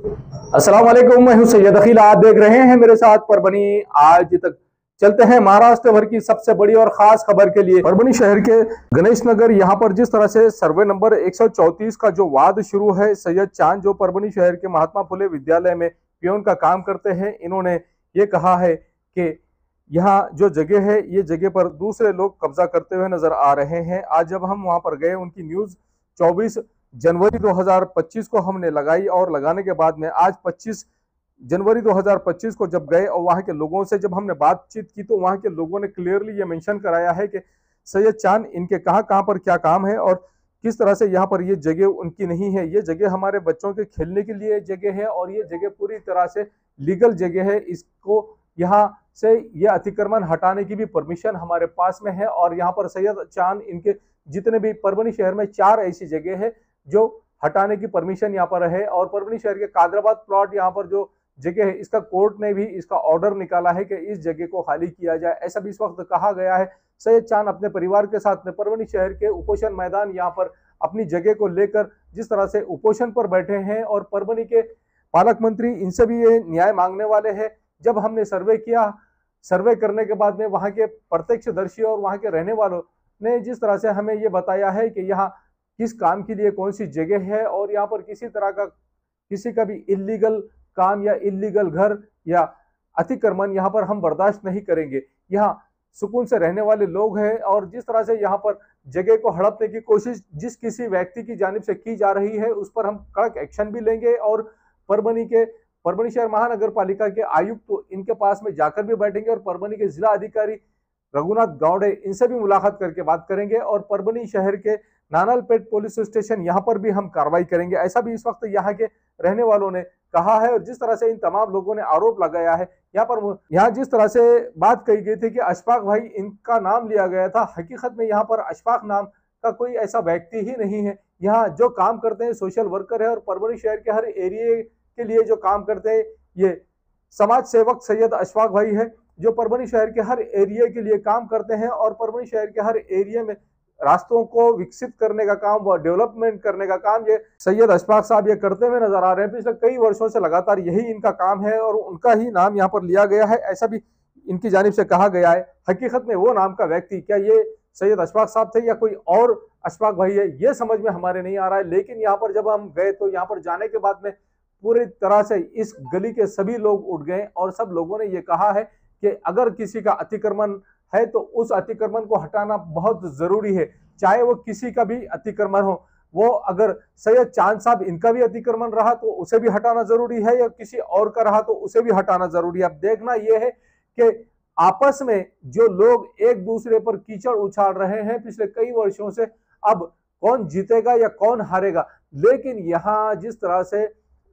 अस्सलाम वालेकुम, मैं हूं सैयद अखिल। आप देख रहे हैं मेरे साथ परभनी आज तक। चलते हैं महाराष्ट्र भर की सबसे बड़ी और खास खबर के लिए। परभनी शहर के गणेश नगर, यहाँ पर जिस तरह से सर्वे नंबर 134 का जो वाद शुरू है, सैयद चांद जो परभनी शहर के महात्मा फुले विद्यालय में पियोन का काम करते हैं, इन्होंने ये कहा है कि यहाँ जो जगह है, ये जगह पर दूसरे लोग कब्जा करते हुए नजर आ रहे हैं। आज जब हम वहां पर गए, उनकी न्यूज 24 जनवरी 2025 को हमने लगाई और लगाने के बाद में आज 25 जनवरी 2025 को जब गए और वहां के लोगों से जब हमने बातचीत की, तो वहां के लोगों ने क्लियरली ये मेंशन कराया है कि सैयद चांद इनके कहाँ कहाँ पर क्या काम है और किस तरह से यहाँ पर ये जगह उनकी नहीं है। ये जगह हमारे बच्चों के खेलने के लिए जगह है और ये जगह पूरी तरह से लीगल जगह है। इसको यहाँ से ये अतिक्रमण हटाने की भी परमिशन हमारे पास में है। और यहाँ पर सैयद चांद इनके जितने भी परभनी शहर में 4 ऐसी जगह है जो हटाने की परमिशन यहाँ पर है। और परभनी शहर के कादराबाद प्लॉट यहाँ पर जो जगह है, इसका कोर्ट ने भी इसका ऑर्डर निकाला है कि इस जगह को खाली किया जाए। ऐसा भी इस वक्त कहा गया है। सैयद चांद अपने परिवार के साथ में परभनी शहर के उपोषण मैदान यहाँ पर अपनी जगह को लेकर जिस तरह से उपोषण पर बैठे हैं और परभनी के पालक मंत्री इनसे भी ये न्याय मांगने वाले हैं। जब हमने सर्वे किया, सर्वे करने के बाद में वहां के प्रत्यक्षदर्शी और वहां के रहने वालों ने जिस तरह से हमें ये बताया है कि यहाँ किस काम के लिए कौन सी जगह है और यहाँ पर किसी तरह का किसी का भी इलीगल काम या इलीगल घर या अतिक्रमण यहाँ पर हम बर्दाश्त नहीं करेंगे। यहाँ सुकून से रहने वाले लोग हैं और जिस तरह से यहाँ पर जगह को हड़पने की कोशिश जिस किसी व्यक्ति की जानिब से की जा रही है, उस पर हम कड़क एक्शन भी लेंगे। और परभनी शहर महानगर पालिका के आयुक्त तो इनके पास में जाकर भी बैठेंगे और परभनी के जिला अधिकारी रघुनाथ गावड़े इनसे भी मुलाकात करके बात करेंगे और परभनी शहर के नानालपेट पुलिस स्टेशन यहाँ पर भी हम कार्रवाई करेंगे। ऐसा भी इस वक्त यहाँ के रहने वालों ने कहा है। और जिस तरह से इन तमाम लोगों ने आरोप लगाया है, यहाँ जिस तरह से बात कही गई थी कि अशफाक भाई इनका नाम लिया गया था, हकीकत में यहाँ पर अशफाक नाम का कोई ऐसा व्यक्ति ही नहीं है। यहाँ जो काम करते हैं सोशल वर्कर है और परभनी शहर के हर एरिया के लिए जो काम करते हैं ये समाज सेवक सैयद अशफाक भाई है, जो परभनी शहर के हर एरिया के लिए काम करते हैं और परभनी शहर के हर एरिया में रास्तों को विकसित करने का काम व डेवलपमेंट करने का काम ये सैयद अशफाक साहब ये करते हुए नजर आ रहे हैं। पिछले कई वर्षों से लगातार यही इनका काम है और उनका ही नाम यहाँ पर लिया गया है, ऐसा भी इनकी जानिब से कहा गया है। हकीकत में वो नाम का व्यक्ति क्या ये सैयद अशफाक साहब थे या कोई और अशफाक भाई है, ये समझ में हमारे नहीं आ रहा है। लेकिन यहाँ पर जब हम गए तो यहाँ पर जाने के बाद में पूरी तरह से इस गली के सभी लोग उठ गए और सब लोगों ने ये कहा है कि अगर किसी का अतिक्रमण है तो उस अतिक्रमण को हटाना बहुत जरूरी है, चाहे वो किसी का भी अतिक्रमण हो। वो अगर सैयद चांद साहब इनका भी अतिक्रमण रहा तो उसे भी हटाना जरूरी है या किसी और का रहा तो उसे भी हटाना जरूरी है। अब देखना यह है कि आपस में जो लोग एक दूसरे पर कीचड़ उछाल रहे हैं पिछले कई वर्षों से, अब कौन जीतेगा या कौन हारेगा। लेकिन यहाँ जिस तरह से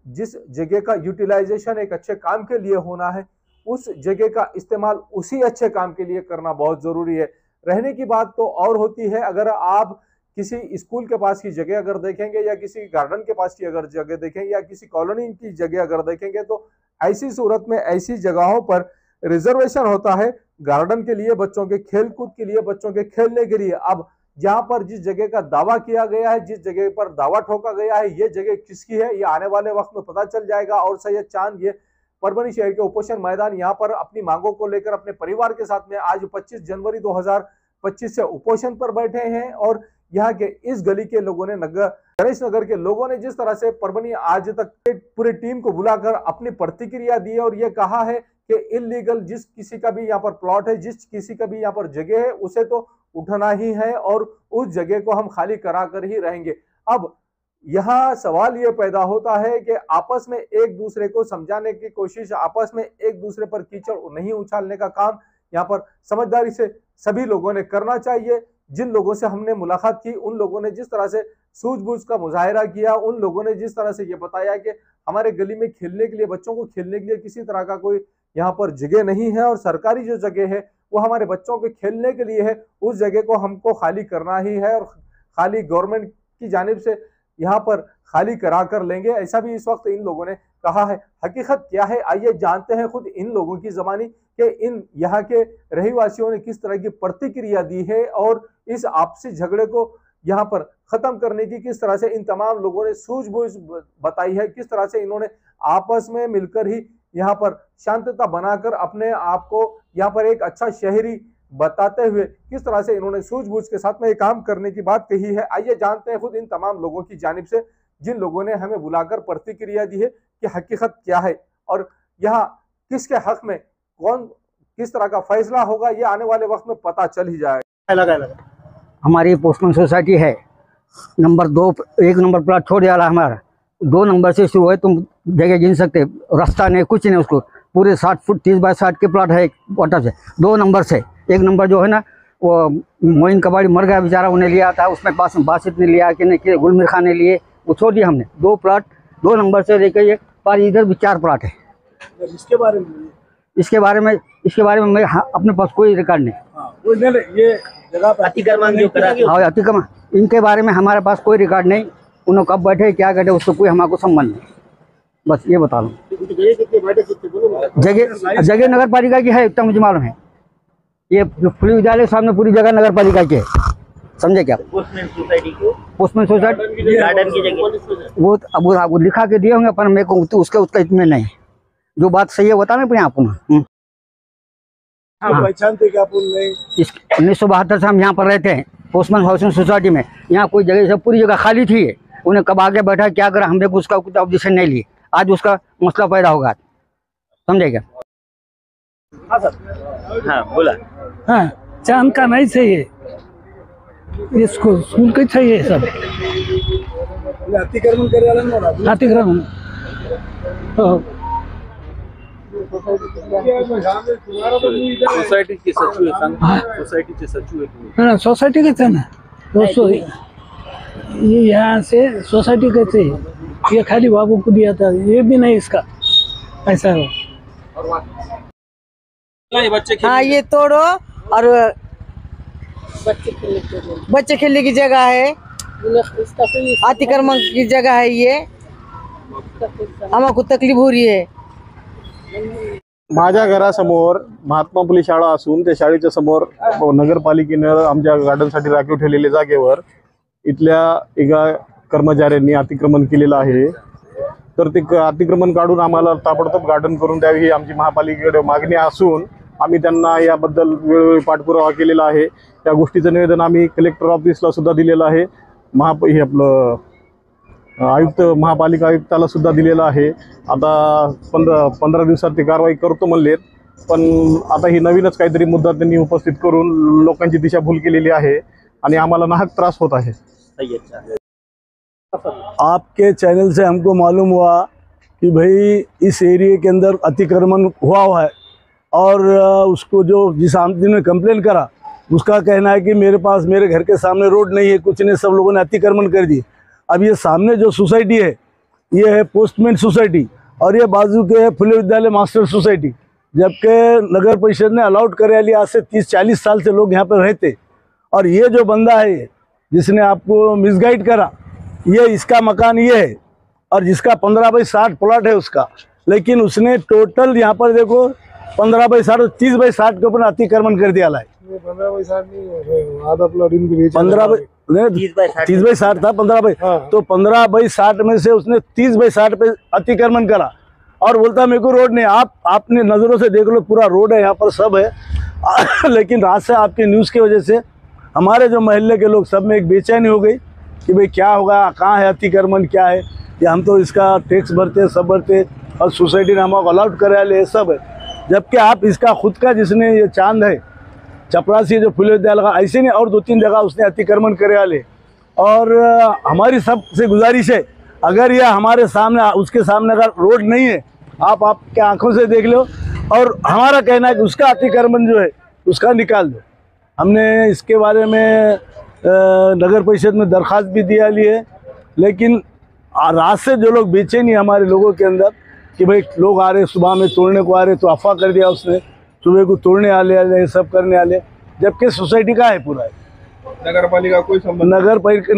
जिस जगह का यूटिलाइजेशन एक अच्छे काम के लिए होना है, उस जगह का इस्तेमाल उसी अच्छे काम के लिए करना बहुत जरूरी है। रहने की बात तो और होती है, अगर आप किसी स्कूल के पास की जगह अगर देखेंगे या किसी गार्डन के पास की अगर जगह देखेंगे या किसी कॉलोनी की जगह अगर देखेंगे तो ऐसी सूरत में ऐसी जगहों पर रिजर्वेशन होता है गार्डन के लिए, बच्चों के खेलकूद के लिए, बच्चों के खेलने के लिए। अब जहां पर जिस जगह का दावा किया गया है, जिस जगह पर दावा ठोका गया है, ये जगह किसकी है ये आने वाले वक्त में पता चल जाएगा। और सैयद चांद ये परभनी शहर के उपोषण मैदान यहाँ पर अपनी मांगों को लेकर अपने परिवार के साथ में आज 25 जनवरी 2025 से उपोषण पर बैठे हैं। और यहाँ के इस गली के लोगों ने गणेश नगर के लोगों ने जिस तरह से परभनी आज तक पूरी टीम को बुलाकर अपनी प्रतिक्रिया दी है और ये कहा है कि इलीगल जिस किसी का भी यहाँ पर प्लॉट है, जिस किसी का भी यहाँ पर जगह है, उसे तो उठना ही है और उस जगह को हम खाली करा कर ही रहेंगे। अब यहाँ सवाल ये पैदा होता है कि आपस में एक दूसरे को समझाने की कोशिश, आपस में एक दूसरे पर कीचड़ नहीं उछालने का काम यहाँ पर समझदारी से सभी लोगों ने करना चाहिए। जिन लोगों से हमने मुलाकात की, उन लोगों ने जिस तरह से सूझबूझ का मुजाहिरा किया, उन लोगों ने जिस तरह से ये बताया कि हमारे गली में खेलने के लिए, बच्चों को खेलने के लिए किसी तरह का कोई यहाँ पर जगह नहीं है और सरकारी जो जगह है वो हमारे बच्चों के खेलने के लिए है, उस जगह को हमको खाली करना ही है और खाली गवर्नमेंट की जानिब से यहाँ पर खाली करा कर लेंगे, ऐसा भी इस वक्त इन लोगों ने कहा है। हकीकत क्या है आइए जानते हैं खुद इन लोगों की जबानी कि इन यहाँ के रहीवासियों ने किस तरह की प्रतिक्रिया दी है और इस आपसी झगड़े को यहाँ पर खत्म करने की किस तरह से इन तमाम लोगों ने सूझबूझ बताई है, किस तरह से इन्होंने आपस में मिलकर ही यहाँ पर शांतता बनाकर अपने आप को यहाँ पर एक अच्छा शहरी बताते हुए किस तरह से इन्होंने सूझबूझ के साथ में ये काम करने की बात कही है। आइए जानते हैं खुद इन तमाम लोगों की जानिब से, जिन लोगों ने हमें बुलाकर प्रतिक्रिया दी है कि हकीकत क्या है और यहाँ किसके हक में कौन किस तरह का फैसला होगा, ये आने वाले वक्त में पता चल ही जाएगा। हमारी पोस्टमैन सोसाइटी है नंबर 2, 1 नंबर प्लाट छोड़ जा रहा हमारा, 2 नंबर से शुरू है, तुम जगह गिन सकते, रास्ता नहीं कुछ नहीं, उसको पूरे 60 फुट 30 बाय 60 के प्लाट है क्वार्टर से। 2 नंबर से 1 नंबर जो है ना, वो मोइन कबाड़ी मर गया बेचारा, उन्हें लिया था, उसमें बासित ने लिया कि नहीं, गुलमिर खान ने लिए, वो छोड़ दिया हमने। 2 प्लाट 2 नंबर से लेकर ये पर इधर भी 4 प्लाट है। इसके बारे में मैं अपने पास कोई रिकॉर्ड नहीं। ये जगह अतिक्रमण जो करा, हाँ अतिक्रमण, इनके बारे में हमारे पास कोई रिकॉर्ड नहीं, उन्होंने कब बैठे क्या बैठे उससे कोई हमारे को संबंध नहीं, बस ये बता दूँ। जगह नगर पालिका की है, इतना मुझे मालूम है। ये जो खुले विद्यालय सामने पूरी जगह नगर पालिका की है, समझे क्या? पोस्टमैन सोसाइटी को, पोस्टमैन सोसाइटी गार्डन की जगह वो अब लिखा के दिए होंगे, पर मेरे को उसका इतने नहीं, जो बात सही है बताना पड़े आपको ना। पहचानते क्या? 1972 से हम यहाँ पर रहते हैं पोस्टमैन हाउसिंग सोसाइटी में। यहाँ कोई जगह सब पूरी जगह खाली थी, उन्हें कब आगे बैठा क्या करा, हमने उसका कुछ ऑब्जेक्शन नहीं लिए, आज उसका मसला पैदा होगा, समझे क्या? हाँ बोला। हाँ चांद का नहीं चाहिए, इसको स्कूल के चाहिए सब अतिक्रमण करे अतिक्रमण। सोसायटी के सचिव हाँ सोसाइटी के थे ना दोस्तों, ये यहाँ से सोसाइटी के थे, ये खाली बाबू को दिया था, ये भी नहीं इसका ऐसा हो। हाँ ये तोड़ो, और बच्चे खेलने की जगह है, अतिक्रमण की जगह है, ये हमको तकलीफ हो रही है। माझ्या घरासमोर महात्मा फुले शाळा असून त्या शाळेच्या समोर नगरपालिकेनं आमच्या गार्डनसाठी राखीव ठेवलेल्या जागेवर इथल्या एका कर्मचाऱ्यांनी अतिक्रमण केलेलं आहे। तर ते अतिक्रमण काढून आम्हाला ताबडतोब गार्डन करून द्यावी ही आमची महापालिकेकडे मागणी असून आम्ही त्यांना याबद्दल वेळोवेळी पाठपुरावा केलेला आहे। त्या गोष्टीचं निवेदन आम्ही कलेक्टर ऑफिसला सुद्धा दिलेलं आहे, हे आपलं आयुक्त महापालिका आयुक्ताला सुद्धा दिलेला आहे। आता 15 दिवसात ते कारवाई करतो म्हणलेत, पण आता ही नवीनच काहीतरी मुद्दा त्यांनी उपस्थित करून लोकांची दिशाभूल केलेली आहे आणि आम्हाला नाहक त्रास होत आहे। आपके चैनल से हमको मालूम हुआ कि भाई इस एरिया के अंदर अतिक्रमण हुआ है, और उसको जो जिस आदमी ने कंप्लेन करा उसका कहना है कि मेरे पास मेरे घर के सामने रोड नहीं है, कुछ नहीं, सब लोगों ने अतिक्रमण कर दिए। अब ये सामने जो सोसाइटी है ये है पोस्टमैन सोसाइटी, और ये बाजू के है फुले विद्यालय मास्टर सोसाइटी, जबकि नगर परिषद ने अलाउड करे लिया। आज से 30-40 साल से लोग यहाँ पर रहते, और ये जो बंदा है जिसने आपको मिसगाइड करा, ये इसका मकान ये है, और जिसका 15 बाई 60 प्लॉट है उसका, लेकिन उसने टोटल यहाँ पर देखो 15 बाई 60 30 बाई 60 के ऊपर अतिक्रमण कर दिया है। 15 बाई 60 नहीं, आधा प्लॉट इनके बीच 15 बाई 30 बाई 60 था, 15 बाई, तो 15 बाई 60 में से उसने 30 बाई 60 पे अतिक्रमण करा और बोलता मेरे को रोड नहीं। आपने नज़रों से देख लो, पूरा रोड है यहाँ पर, सब है। लेकिन रात से आपके न्यूज़ की वजह से हमारे जो मोहल्ले के लोग सब में एक बेचैनी हो गई कि भाई क्या होगा, कहाँ है अतिक्रमण, क्या है ये। हम तो इसका टैक्स भरते सब भरते, और सोसाइटी ने हमको अलाउड करा ले, सब है। जबकि आप इसका खुद का जिसने ये चांद है चपरासी जो फुले विद्यालय का, ऐसे नहीं और 2-3 जगह उसने अतिक्रमण करे ले। और हमारी सबसे गुजारिश है, अगर यह हमारे सामने उसके सामने अगर रोड नहीं है, आप आपके आंखों से देख लो, और हमारा कहना है कि उसका अतिक्रमण जो है उसका निकाल दो। हमने इसके बारे में नगर परिषद में दरख्वास्त भी दिया ली है, लेकिन रात से जो लोग बेचैनी हमारे लोगों के अंदर कि भाई लोग आ रहे सुबह में तोड़ने को आ रहे, तो अफवाह कर दिया उसने, सुबह को तोड़ने आले सब करने आले, जबकि सोसाइटी का है पूरा है। नगर पालिका कोई संबंध,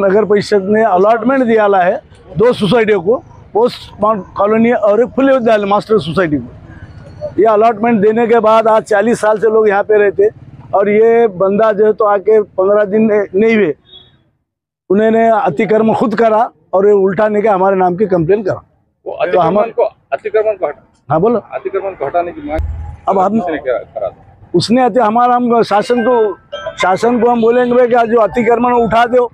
नगर परिषद ने अलॉटमेंट दिया है 2 सोसाइटियों को, पोस्ट कॉलोनी और एक फुले विद्यालय मास्टर सोसाइटी को। ये अलॉटमेंट देने के बाद आज 40 साल से लोग यहाँ पे रहते, और ये बंदा जो है तो आके 15 दिन नहीं हुए उन्होंने अतिक्रमण खुद करा और ये उल्टा नहीं के हमारे नाम की कंप्लेन करा। वो अतिक्रमण को हाँ बोलो, अतिक्रमण को हटाने की मांग अब हम क्या करा था? उसने हमारा हम शासन को हम बोलेंगे भाई कि जो अतिक्रमण उठा दो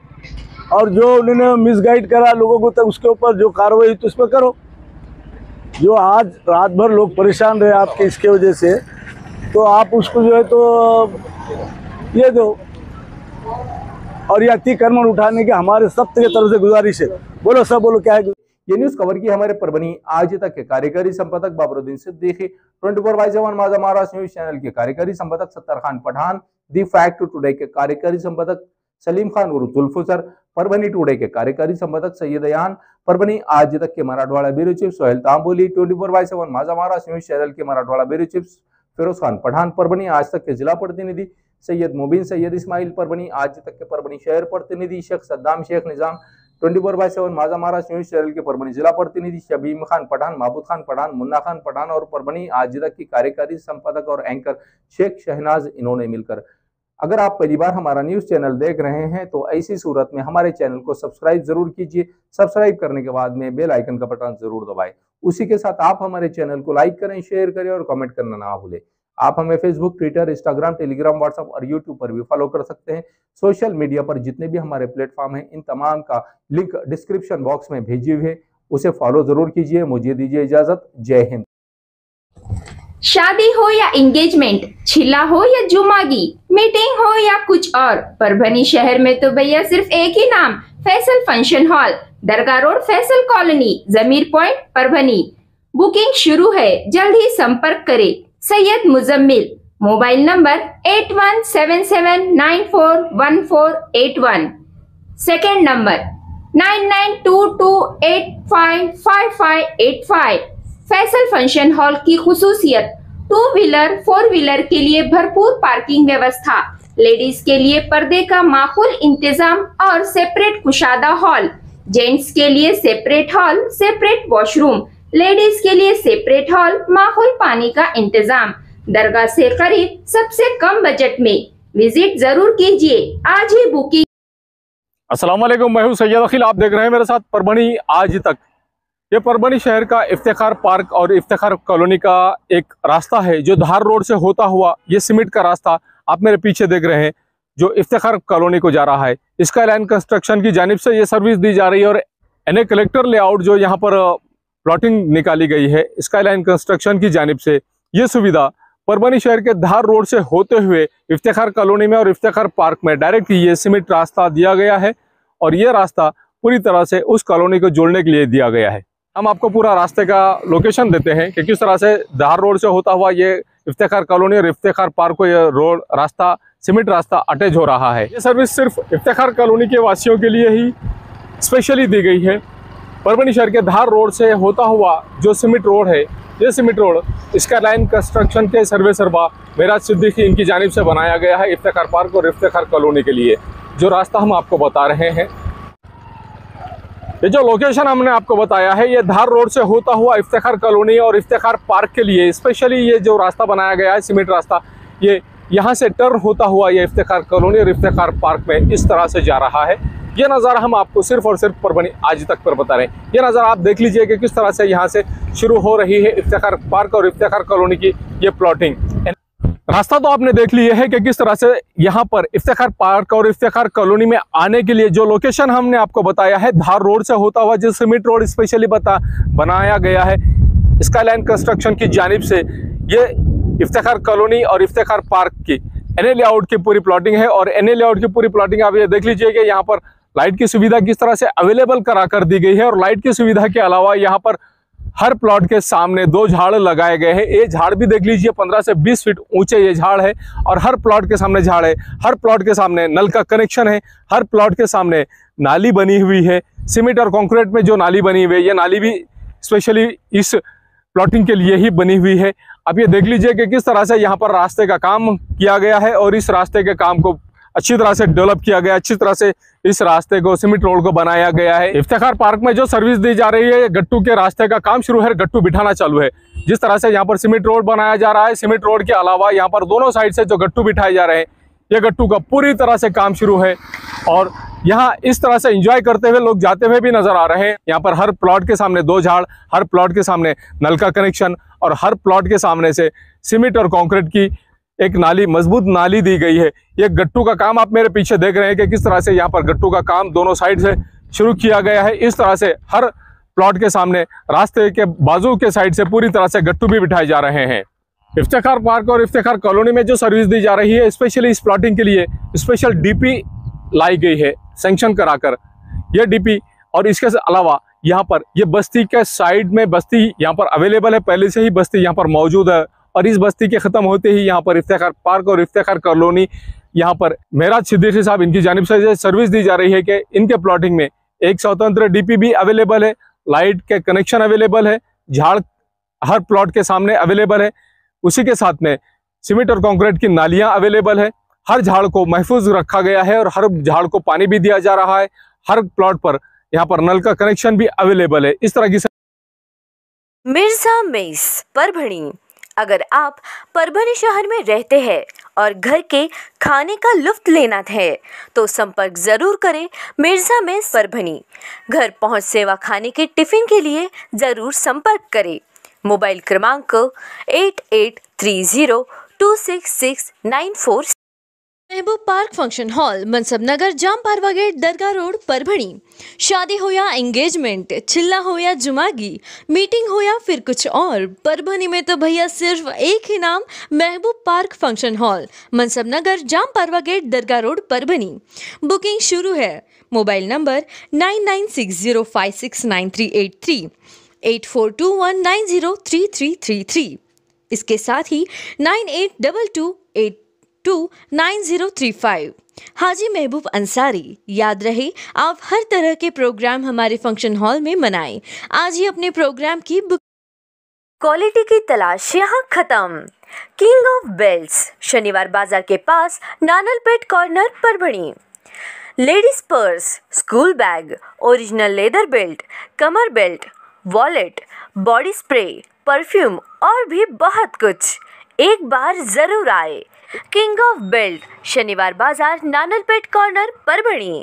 और जो उन्होंने मिसगाइड करा लोगों को तो उसके ऊपर जो कार्रवाई हुई तो उस पर करो। जो आज रात भर लोग परेशान रहे आपके इसके वजह से, तो आप उसको जो है तो ये दो। और ये अतिक्रमण उठाने की हमारे सबके तरफ से गुजारिश है। बोलो सब बोलो क्या है। ये न्यूज कवर की हमारे परभणी आज तक के कार्यकारी संपादक बाबरुद्दीन सिद्दीकी, 24/7 माझा महाराष्ट्र न्यूज चैनल के कार्यकारी संपादक Sattar Khan Pathan, the Fact Today के कार्यकारी संपादक सलीम खान उर्फ जुल्फुसर, परभणी टुडे के कार्यकारी संपादक सैयद अयान, परभणी आज तक के मराठवाड़ा ब्यूरो चीफ सोहेल तांबोली, 24/7 माझा महाराष्ट्र न्यूज चैनल के मराठवाड़ा ब्यूरो चीफ फिरोज खान पठान, परभणी आज तक के जिला प्रतिनिधि सैयद मुबीन सैयद इस्माइल, परभणी आज तक के परभणी शहर प्रतिनिधि शेख सद्दाम शेख निजाम, 24/7 माझा महाराष्ट्र न्यूज चैनल के परभणी जिला प्रतिनिधि शबीम खान पठान, महबूद खान पठान, मुन्ना खान पठान और परभणी आज तक की कार्यकारी संपादक और एंकर शेख शहनाज, इन्होंने मिलकर। अगर आप पहली बार हमारा न्यूज चैनल देख रहे हैं तो ऐसी सूरत में हमारे चैनल को सब्सक्राइब जरूर कीजिए। सब्सक्राइब करने के बाद में बेल आइकन का बटन जरूर दबाएं। उसी के साथ आप हमारे चैनल को लाइक करें, शेयर करें और कमेंट करना ना भूलें। आप हमें Facebook, Twitter, Instagram, Telegram, WhatsApp और यूट्यूब पर भी फॉलो कर सकते हैं। सोशल मीडिया पर जितने भी हमारे प्लेटफॉर्म हैं, इन तमाम का लिंक डिस्क्रिप्शन बॉक्स में भेजी हुई है, उसे फॉलो जरूर कीजिए। मुझे दीजिए इजाजत। जय हिंद। शादी हो या एंगेजमेंट, छिला हो या जुमागी, मीटिंग हो या कुछ और, परभणी शहर में तो भैया सिर्फ एक ही नाम, फैसल फंक्शन हॉल, दरगाह रोड, फैसल कॉलोनी, जमीर पॉइंट, परभणी। बुकिंग शुरू है, जल्द ही संपर्क करें। Syed Muzammil, mobile number 8177941481, second number 9922855585। Faisal function hall की खुसूसियत, 2 व्हीलर 4 व्हीलर के लिए भरपूर पार्किंग व्यवस्था, लेडीज के लिए पर्दे का माकूल इंतजाम और सेपरेट कुशादा हॉल, जेंट्स के लिए separate hall, separate washroom, ladies के लिए सेपरेट हॉल, माहौल पानी का इंतजाम, दरगाह से करीब, सबसे कम बजट में। विजिट जरूर कीजिए, आज ही बुकिंग। अस्सलाम वालेकुम, मैं हूं सैयद अखिल। आप देख रहे हैं मेरे साथ परभणी आज तक। ये परभणी शहर का इफ्तिखार पार्क और इफ्तिखार कॉलोनी का एक रास्ता है जो धार रोड से होता हुआ, ये सीमेंट का रास्ता आप मेरे पीछे देख रहे हैं जो इफ्तिखार कॉलोनी को जा रहा है। इसका लाइन कंस्ट्रक्शन की जानिब से ये सर्विस दी जा रही है और एनए कलेक्टर लेआउट जो यहाँ पर प्लॉटिंग निकाली गई है, स्काई लाइन कंस्ट्रक्शन की जानिब से ये सुविधा परभणी शहर के धार रोड से होते हुए इफ्तिखार कॉलोनी में और इफ्तिखार पार्क में डायरेक्ट ये सीमेंट रास्ता दिया गया है और ये रास्ता पूरी तरह से उस कॉलोनी को जोड़ने के लिए दिया गया है। हम आपको पूरा रास्ते का लोकेशन देते हैं कि किस तरह से धार रोड से होता हुआ ये इफ्तिखार कॉलोनी और इफ्तिखार पार्क को ये रोड रास्ता, सीमेंट रास्ता अटैच हो रहा है। ये सर्विस सिर्फ इफ्तिखार कॉलोनी के वासियों के लिए ही स्पेशली दी गई है। परभणी शहर के धार रोड से होता हुआ जो सीमेंट रोड है, ये सीमेंट रोड इसका लाइन कंस्ट्रक्शन के सर्वे सरबा मेराज सिद्दीकी इनकी जानिब से बनाया गया है इफ्तिखार पार्क और इफ्तिखार कॉलोनी के लिए। जो रास्ता हम आपको बता रहे हैं, ये जो लोकेशन हमने आपको बताया है, ये धार रोड से होता हुआ इफ्तिखार कॉलोनी और इफ्तिखार पार्क के लिए स्पेशली ये जो रास्ता बनाया गया है सीमेंट रास्ता, ये यहाँ से टर्न होता हुआ ये इफ्तिखार कॉलोनी और इफ्तिखार पार्क में इस तरह से जा रहा है। ये नज़ारा हम आपको सिर्फ और सिर्फ परभणी आज तक पर बता रहे हैं। ये नज़ारा आप देख लीजिए कि किस तरह से यहाँ से शुरू हो रही है इफ्तिखार पार्क और इफ्तिखार कॉलोनी की ये प्लॉटिंग। रास्ता तो आपने देख लिया है कि किस तरह से यहाँ पर इफ्तिखार पार्क और इफ्तिखार कॉलोनी में आने के लिए जो लोकेशन हमने आपको बताया है, धार रोड से होता हुआ जो सीमेंट रोड स्पेशली बनाया गया है स्काई लाइन कंस्ट्रक्शन की जानिब से, ये इफ्तिखार कॉलोनी और इफ्तिखार पार्क की एनए लेआउट की पूरी प्लॉटिंग है। और एनए लेआउट की पूरी प्लॉटिंग आप ये देख लीजिए कि यहाँ पर लाइट की सुविधा किस तरह से अवेलेबल करा कर दी गई है। और लाइट की सुविधा के अलावा यहाँ पर हर प्लॉट के सामने 2 झाड़ लगाए गए हैं। ये झाड़ भी देख लीजिए 15 से 20 फीट ऊंचे ये झाड़ है और हर प्लॉट के सामने झाड़ है। हर प्लॉट के सामने नल का कनेक्शन है। हर प्लॉट के सामने नाली बनी हुई है। सीमेंट और कंक्रीट में जो नाली बनी हुई है, ये नाली भी स्पेशली इस प्लॉटिंग के लिए ही बनी हुई है। अब ये देख लीजिए कि किस तरह से यहाँ पर रास्ते का काम किया गया है और इस रास्ते के काम को अच्छी तरह से डेवलप किया गया, अच्छी तरह से इस रास्ते को सीमेंट रोड को बनाया गया है। इफ्तिखार पार्क में जो सर्विस दी जा रही है, गट्टू के रास्ते का काम शुरू है, गट्टू बिठाना चालू है। जिस तरह से यहाँ पर सीमेंट रोड बनाया जा रहा है, सीमेंट रोड के अलावा यहाँ पर दोनों साइड से जो गट्टू बिठाए जा रहे हैं, ये गट्टू का पूरी तरह से काम शुरू है और यहाँ इस तरह से एंजॉय करते हुए लोग जाते हुए भी नजर आ रहे हैं। यहाँ पर हर प्लॉट के सामने 2 झाड़, हर प्लॉट के सामने नल का कनेक्शन और हर प्लॉट के सामने से सीमेंट और कंक्रीट की एक नाली, मजबूत नाली दी गई है। ये गट्टू का काम आप मेरे पीछे देख रहे हैं कि किस तरह से यहाँ पर गट्टू का काम दोनों साइड से शुरू किया गया है। इस तरह से हर प्लॉट के सामने रास्ते के बाजू के साइड से पूरी तरह से गट्टू भी बिठाए जा रहे हैं। इफ्तिखार पार्क और इफ्तिखार कॉलोनी में जो सर्विस दी जा रही है, स्पेशली इस प्लॉटिंग के लिए स्पेशल डीपी लाई गई है सैंक्शन कराकर। यह डीपी और इसके अलावा यहाँ पर ये बस्ती के साइड में बस्ती यहाँ पर अवेलेबल है, पहले से ही बस्ती यहाँ पर मौजूद है और इस बस्ती के खत्म होते ही यहाँ पर इफ्तिखार पार्क और इफ्तिखार कॉलोनी यहाँ पर मेराज सिद्दीकी साहब इनकी जानिब से सर्विस दी जा रही है कि इनके प्लॉटिंग में एक स्वतंत्र डीपी भी अवेलेबल है, लाइट के कनेक्शन अवेलेबल है, झाड़ हर प्लॉट के सामने अवेलेबल है, उसी के साथ में सीमेंट और कंक्रीट की नालियां अवेलेबल है। हर झाड़ को महफूज रखा गया है और हर झाड़ को पानी भी दिया जा रहा है। हर प्लॉट पर यहाँ पर नल का कनेक्शन भी अवेलेबल है। इस तरह की मिर्जा मेस परभणी। अगर आप परभणी शहर में रहते हैं और घर के खाने का लुत्फ लेना है तो संपर्क जरूर करें मिर्जा मेस परभणी। घर पहुंच सेवा खाने के टिफिन के लिए जरूर संपर्क करें। मोबाइल क्रमांक 8830266946। महबूब पार्क फंक्शन हॉल, मनसब नगर, जाम पारवा गेट, दरगाह रोड, परभणी। शादी हो या एंगेजमेंट, चिल्ला हो या जुमागी, मीटिंग हो या फिर कुछ और, परभणी में तो भैया सिर्फ एक ही नाम, महबूब पार्क फंक्शन हॉल, मनसब नगर, जाम पारवा गेट, दरगाह रोड, परभणी। बुकिंग शुरू है। Mobile number 9960569383, 8421903333। इसके साथ ही 9822829035। हाजी महबूब अंसारी। याद रहे, आप हर तरह के प्रोग्राम हमारे फंक्शन हॉल में मनाएं। आज ही अपने प्रोग्राम की बुक। क्वालिटी की तलाश यहाँ खत्म। किंग ऑफ बेल्ट्स, शनिवार बाजार के पास, Nanalpet corner, Parbhani. Ladies purse, school bag, original leather belt, कमर belt, wallet, body spray, perfume और भी बहुत कुछ। एक बार जरूर आए। किंग ऑफ बेल्ट, शनिवार बाजार, नानलपेट कॉर्नर, परभणी।